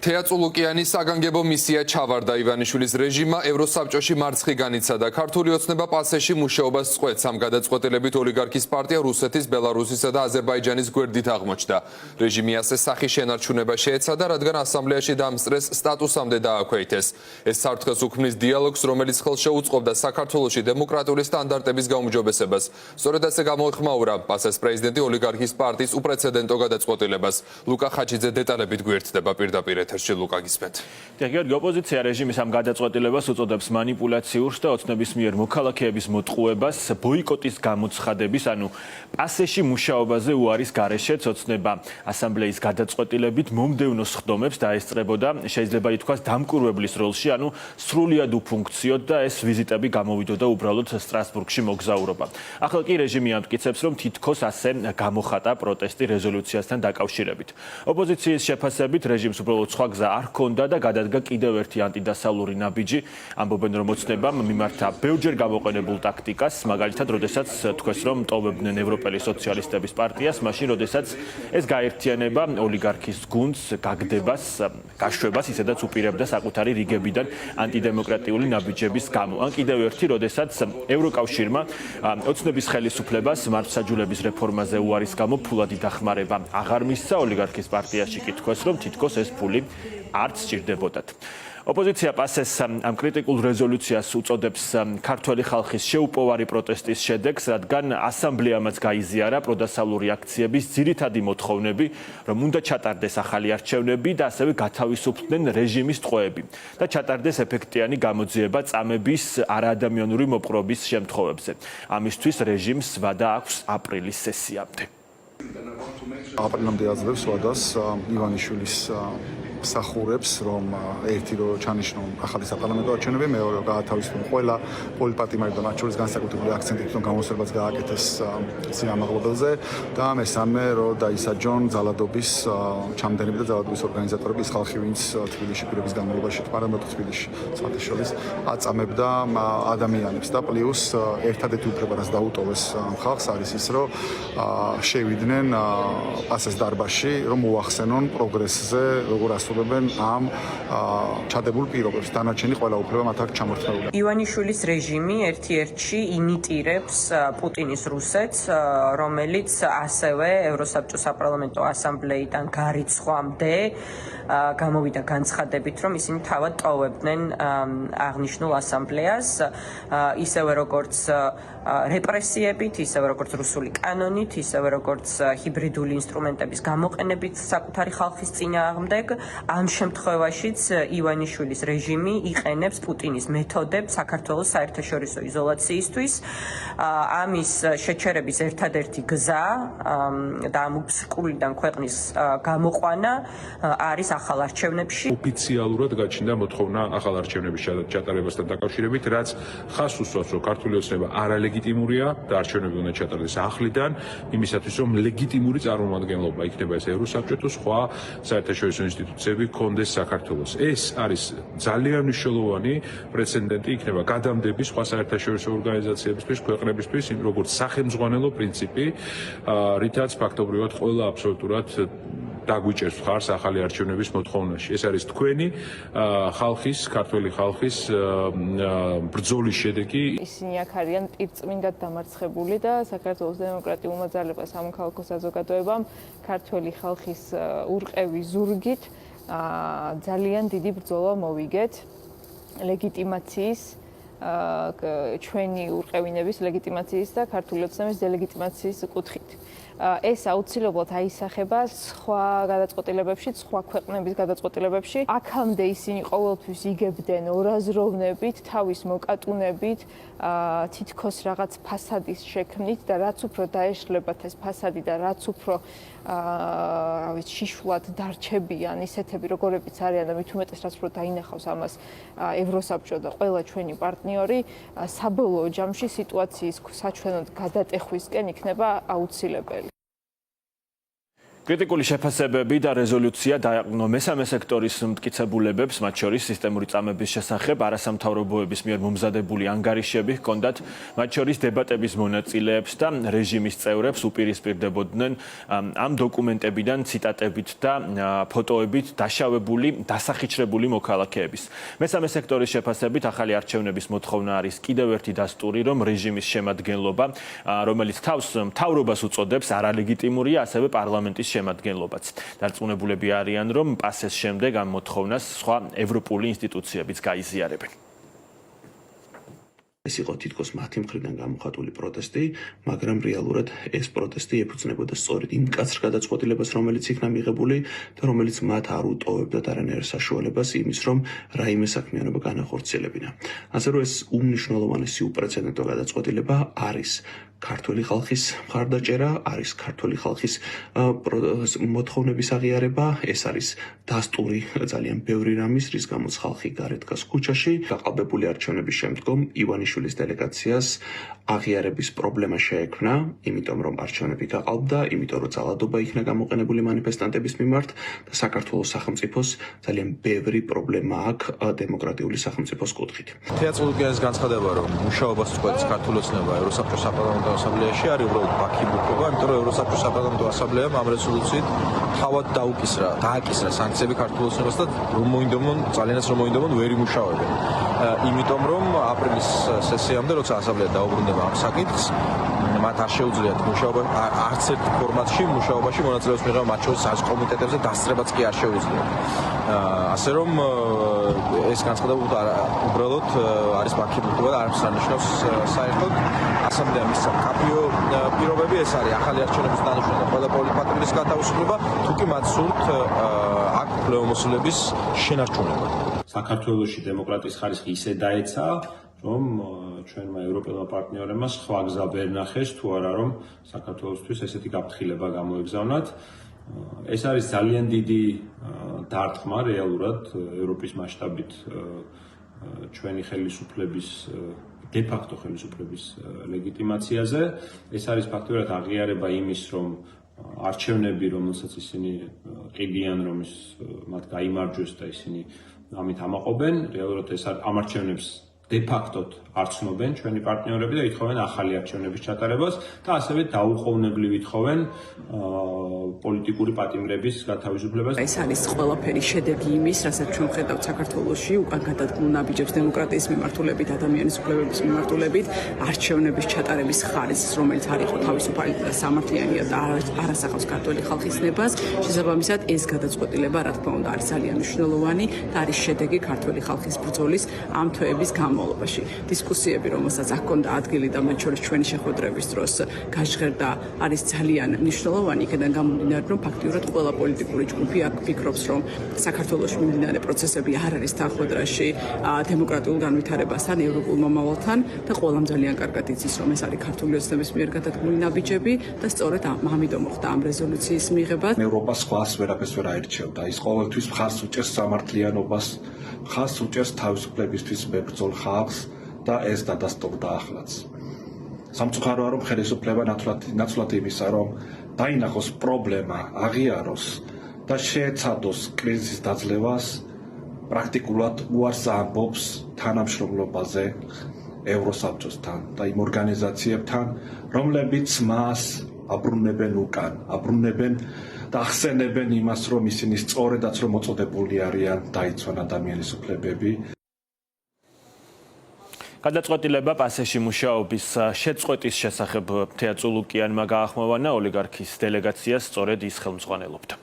თეატრულუკიანის საგანგებო მისია ჩავარდა ივანიშვილის რეჟიმმა ევროსაბჭოში მარცხი განიცადა. ქართული ოცნება პასეში მუშაობას წყვეტს. ამ გადაწყვეტილებით ოლიგარქის პარტია რუსეთის, ბელარუსისა და აზერბაიჯანის გვერდით აღმოჩნდა. რეჟიმი ასე სახის შენარჩუნება შეეცადა, რადგან ასამბლეაში დამსწრეს სტატუსამდე დააქვეითეს. ეს საფრთხეს უქმნის დიალოგს, რომელიც ხელს შეუწყობდა საქართველოში დემოკრატიული სტანდარტების გაუმჯობესებას. სწორედ ასე გამოეხმაურა პასეს პრეზიდენტი ოლიგარქის პარტიის უპრეცედენტო გადაწყვეტილებას. ლუკა ხაჩიძე დეტალებით გვერდდება პირდაპირ ეთერში. ლუკა გისმენთ. გიორგი, ოპოზიცია რეჟიმის ამ გადაწყვეტილებას უწოდებს манипуляციურს და ოცნების მიერ მოქალაქეების მოტყუებას, ბოიკოტის გამოცხადების, ანუ პასეში მუშაობაზე უარის გარეშეც ოცნება ასამბლეის გადაწყვეტილებით მომდევნო სხდომებს დაესწრებოდა, შეიძლება ითქვას დამკვირვებლის როლში, ანუ სრულიად უფუნქციოდ და ეს ვიზიტები გამოვიდოდა უბრალოდ სტრასბურგში მოგზაურობა. ახლა კი რეჟიმი ამტკიცებს, რომ თითქოს ასე გამოხატა პროტესტი რეზოლუციასთან დაკავშირებით. ოპოზიციის შეფასებით რეჟიმს უბრალოდ სხვა გზა არ ჰქონდა და გადადგა კიდევ ერთი ანტიდასავლური ნაბიჯი. ამბობენ, რომ ოცნებამ მიმართა ბევრჯერ გამოყენებულ ტაქტიკას, მაგალითად, როდესაც თქვეს, რომ ტოვებდნენ ევროპელი სოციალისტების პარტიას, მაშინ, როდესაც ეს გაერთიანება ოლიგარქის გუნდს, გაგდებას, გაშვებას, ისედაც უპირებდა საკუთარი რიგებიდან ანტიდემოკრატიული ნაბიჯების გამო. ან კიდევ ერთი, როდესაც ევროკავშირმა ოცნების ხელისუფლებას მართლმსაჯულების რეფორმაზე უარის გამო ფულადი დახმარება აღარ მისცა, ოლიგარქის პარტიაში კი თქვეს, რომ თითქოს ეს ფული არც სჭირდებოდათ. ოპოზიცია პასეს ამ კრიტიკულ რეზოლუციას უწოდებს ქართველი ხალხის შეუპოვარი პროტესტის შედეგს, რადგან ასამბლეამაც გაიზიარა პროდასავლური აქციების ძირითადი მოთხოვნები, რომ უნდა ჩატარდეს ახალი არჩევნები და ასევე გათავისუფლდნენ რეჟიმის ტყვეები და ჩატარდეს ეფექტიანი გამოძიება წამების არაადამიანური მოპყრობის შემთხვევებზე. ამისთვის რეჟიმს ვადა აქვს აპრილის სესიამდე. აპრილამდე აძლევს ვადას ივანიშვილის მსახურებს, რომ ერთი რო ჩანიშნონ ახალი საპარლამენტო არჩევნები, მეორე რომ გაათავისუფლონ ყველა პოლიტპარტიები და მათ შორის განსაკუთრებული აქცენტით რომ გამოსვლებას გააკეთეს სიამაღლობელზე და მესამე რომ დაისაჯონ ძალადობის ჩამდენები და ძალადობის ორგანიზატორები, ის ხალხი, ვინც თბილისში პირების განმავლობაში თბარებდა თბილისში საერთაშორისო აწამებდა ადამიანებს და პლუს ერთადერთი უფლება რაც დაუტოვეს ხალხს არის ის, რომ შევიდნენ პასეს დარბაზში, რომ მოახსენონ პროგრესზე, როგორ ამ ჩადებულ პირობებს. დანარჩენი ყველა უფლება მათ აქვს ჩამორთმეული. ივანიშვილის რეჟიმი ერთ-ერთში იმიტირებს პუტინის რუსეთს, რომელიც ასევე ევროსაბჭოს საპარლამენტო ასამბლეიდან გარიცხვამდე გამოვიდა განცხადებით, რომ ისინი თავად ტოვებდნენ აღნიშნულ ასამბლეას, ისევე როგორც რეპრესიებით, ისევე როგორც რუსული კანონით, ისევე როგორც ჰიბრიდული ინსტრუმენტების გამოყენებით საკუთარი ხალხის წინააღმდეგ. ამ შემთხვევაშიც ივანიშვილის რეჟიმი იყენებს პუტინის მეთოდებს საქართველოს საერთაშორისო იზოლაციისთვის. ამის შეჩერების ერთადერთი გზა და ამ უბსკულიდან ქვეყნის გამოყვანა არის ახალ არჩევნებში. ოფიციალურად გაჩნდა მოთხოვნა ახალ არჩევნების ჩატარებასთან დაკავშირებით, რაც ხას უსვამს, რომ ქართული ოცნება არალეგიტიმურია და არჩევნები უნდა ჩატარდეს ახლიდან, იმისათვის, რომ ლეგიტიმური წარმომადგენლობა იქნება ეს ევროსაბჭო თუ სხვა საერთაშორისო ინსტიტუციები კონდეს საქართველოს. ეს არის ძალიან მნიშვნელოვანი პრეცედენტი იქნება გადამდები სხვა საერთაშორისო ორგანიზაციებისთვის, ქვეყნებისთვის, როგორც სახელმძღვანელო პრინციპი, რითაც ფაქტობრივად ყველა აბსოლუტურად დაგვიჭერს ხარს ახალი არჩევნების მოთხოვნაში. ეს არის თქვენი ხალხის, ქართველი ხალხის ბრძოლის შედეგი. ისინი აქ არიან პირწმინდად დამარცხებული და საქართველოს დემოკრატიულმა ძალებამ სამოქალაქო საზოგადოებამ ქართველი ხალხის ურყევი ზურგით ძალიან დიდი ბრძოლა მოვიგეთ ლეგიტიმაციის ჩვენი ურყევინების ლეგიტიმაციის და ქართული ოცნების დელეგიტიმაციის კუთხით. ეს აუცილებლად აისახება სხვა გადაწყვეტილებებში, სხვა ქვეყნების გადაწყვეტილებებში. აქამდე ისინი ყოველთვის იგებდნენ ორაზროვნებით, თავის მოკატუნებით, თითქოს რაღაც ფასადის შექმნით და რაც უფრო დაეშლებათ ეს ფასადი და რაც უფრო შიშულად დარჩებიან ისეთები, როგორებიც არიან და მით უმეტეს რაც უფრო დაინახავს ამას ევროსაბჭო და ყველა ჩვენი პარტნიორი, საბოლოო ჯამში სიტუაციის საჩვენოდ გადატეხვისკენ იქნება აუცილებელი. კრიტიკული შეფასებები და რეზოლუცია დააყრდნო მესამე სექტორის მტკიცებულებებს, მათ შორის სისტემური წამების შესახებ არასამთავრობოების მიერ მომზადებული ანგარიშები ჰქონდათ, მათ შორის დებატების მონაწილეებს და რეჟიმის წევრებს უპირისპირდებოდნენ ამ დოკუმენტებიდან ციტატებით და ფოტოებით დაშავებული, დასახიჩრებული მოქალაქეების. მესამე სექტორის შეფასებით ახალი არჩევნების მოთხოვნა არის კიდევ ერთი დასტური, რომ რეჟიმის შემადგენლობა, რომელიც თავს მთავრობას უწოდებს, არალეგიტიმურია, ასევე პარლამენტის შემადგენლობაც. დარწმუნებულები არიან, რომ პასეს შემდეგ ამ მოთხოვნას სხვა ევროპული ინსტიტუციებიც გაიზიარებენ. ეს იყო თითქოს მათი მხრიდან გამოხატული პროტესტი, მაგრამ რეალურად ეს პროტესტი ეფუძნებოდა სწორედ იმ მკაცრ გადაწყვეტილებას, რომელიც იქნა მიღებული და რომელიც მათ არ უტოვებდა არანაირ საშუალებას იმის, რომ რაიმე საქმიანობა განახორციელებინა. ასე რომ ეს უმნიშვნელოვანესი უპრეცედენტო გადაწყვეტილება არის ქართული ხალხის მხარდაჭერა, არის ქართული ხალხის მოთხოვნების აღიარება, ეს არის დასტური ძალიან ბევრი რამის, რის გამოც ხალხი გარეთ დგას ქუჩაში. გაყალბებული არჩევნების შემდგომ ივანიშვილის დელეგაციას აღიარების პრობლემა შეექმნა, იმიტომ რომ არჩევნები გაყალბდა, იმიტომ რომ ძალადობა იქნა გამოყენებული მანიფესტანტების მიმართ და საქართველოს სახელმწიფოს ძალიან ბევრი პრობლემა აქვს დემოკრატიული სახელმწიფოს კუთხით. თეატრალურგიანის განცხადება, რომ მუშაობას წყვეტს ქართული ოცნება ევროსაბჭოს საპარლამენტო ასამბლეაში არის უბრალოდ ბაქიბურთობა, იმიტომ რომ ევროსაბჭოს საპარლამენტო ასამბლეამ ამ რეზოლუციით თავად დააკისრა სანქციები ქართულ ოცნებას და რომ მოინდომონ, ძალიანაც რომ მოინდომონ ვერ იმუშავებენ. იმიტომ რომ აპრილის სესიამდე, როცა ასამბლეა დაუბრუნდება ამ საკითხს, მათ არ შეუძლიათ მუშაობა არც ერთ ფორმატში მუშაობაში მონაწილეობას მიღება, მათ შორის არის კომიტეტებზე დასწრებაც კი არ შეუძლიათ. ასე რომ ეს განცხადება უბრალოდ არის ბაქიბურთობა და არც არ ნიშნავს საერთოდ ასამბლეამ მისცა კაფიო პირობები, ეს არის ახალი არჩევნების დანიშნვა და ყველა პოლიტპარტიის გათავისუფლება, თუ კი მათ სურთ აქ პლეომოსილების შენარჩუნება. საქართველოში დემოკრატიის ხარისხი ისე დაეცა, რომ ჩვენმა ევროპელმა პარტნიორებმა სხვა გზა ვერ ნახეს, თუ არა რომ საქართველოსთვის ესეთი გაფრთხილება გამოეგზავნათ. ეს არის ძალიან დიდი დარტყმა რეალურად ევროპის მასშტაბით ჩვენი ხელისუფლების დე-ფაქტო ხელისუფლების ლეგიტიმაციაზე. ეს არის ფაქტობრივად აღიარება იმის, რომ არჩევნები, რომელსაც ისინი ყიდიან, რომ მათ გაიმარჯვეს და ისინი ამით ამაყობენ, რეალურად ეს ამ არჩევნებს დე-ფაქტოდ არ ცნობენ ჩვენი პარტნიორები და ითხოვენ ახალი არჩევნების ჩატარებას და ასევე დაუყოვნებლივ ითხოვენ პოლიტიკური პატიმრების გათავისუფლებას. ეს არის ყველაფერი შედეგი იმის, რასაც ჩვენ ხედავთ საქართველოში, უკან გადადგმულ ნაბიჯებს დემოკრატიის მიმართულებით, ადამიანის უფლებების მიმართულებით, არჩევნების ჩატარების ხარისხს, რომელიც არ იყო თავისუფალი და სამართლიანია და არ ასახავს ქართული ხალხის ნებას. შესაბამისად, ეს გადაწყვეტილება, რა თქმა უნდა, არის ძალიან მნიშვნელოვანი და არის შედეგი ქართული ხალხის ბრძოლის ამ თვეების განმავლობაში. დისკუსიები, რომელსაც აქ ჰქონდა ადგილი და მათ შორის ჩვენი შეხვედრების დროს გაჟღერდა, არის ძალიან მნიშვნელოვანი, იქიდან გამომდინარე, რომ ფაქტიურად ყველა პოლიტიკური ჯგუფი აქ ფიქრობს, რომ საქართველოში მიმდინარე პროცესები არ არის თანხმდრაში დემოკრატიულ განვითარებასთან, ევროპულ მომავალთან და ყველამ ძალიან კარგად იცის, რომ ეს არის ქართული ოცნების მიერ გადადგმული ნაბიჯები და სწორედ ამიტომ მოხდა ამ რეზოლუციის მიღება. ევროპას სხვას ვერაფერს ვერ აირჩევდა. ის ყოველთვის მხარს უჭერს სამართლიანობას, მხარს უჭერს თავისუფლებისთვის მებრძოლ ხალხს და ეს დადასტურდა ახლაც. სამწუხაროა, რომ ხელისუფლება ნაცვლად იმისა, რომ დაინახოს პრობლემა, აღიაროს და შეეცადოს კრიზისის დაძლევას, პრაქტიკულად უარს ამბობს თანამშრომლობაზე ევროსაბჭოსთან და იმ ორგანიზაციებთან, რომლებიც მას აბრუნებენ უკან, აბრუნებენ და ახსენებენ იმას, რომ ისინი სწორედაც რომ მოწოდებული არიან დაიცვან ადამიანის უფლებები. გადაწყვეტილება პასეში მუშაობის შეწყვეტის შესახებ თეა წულუკიანმა გაახმოვანა ოლიგარქის დელეგაციას, სწორედ ის ხელმძღვანელობდა.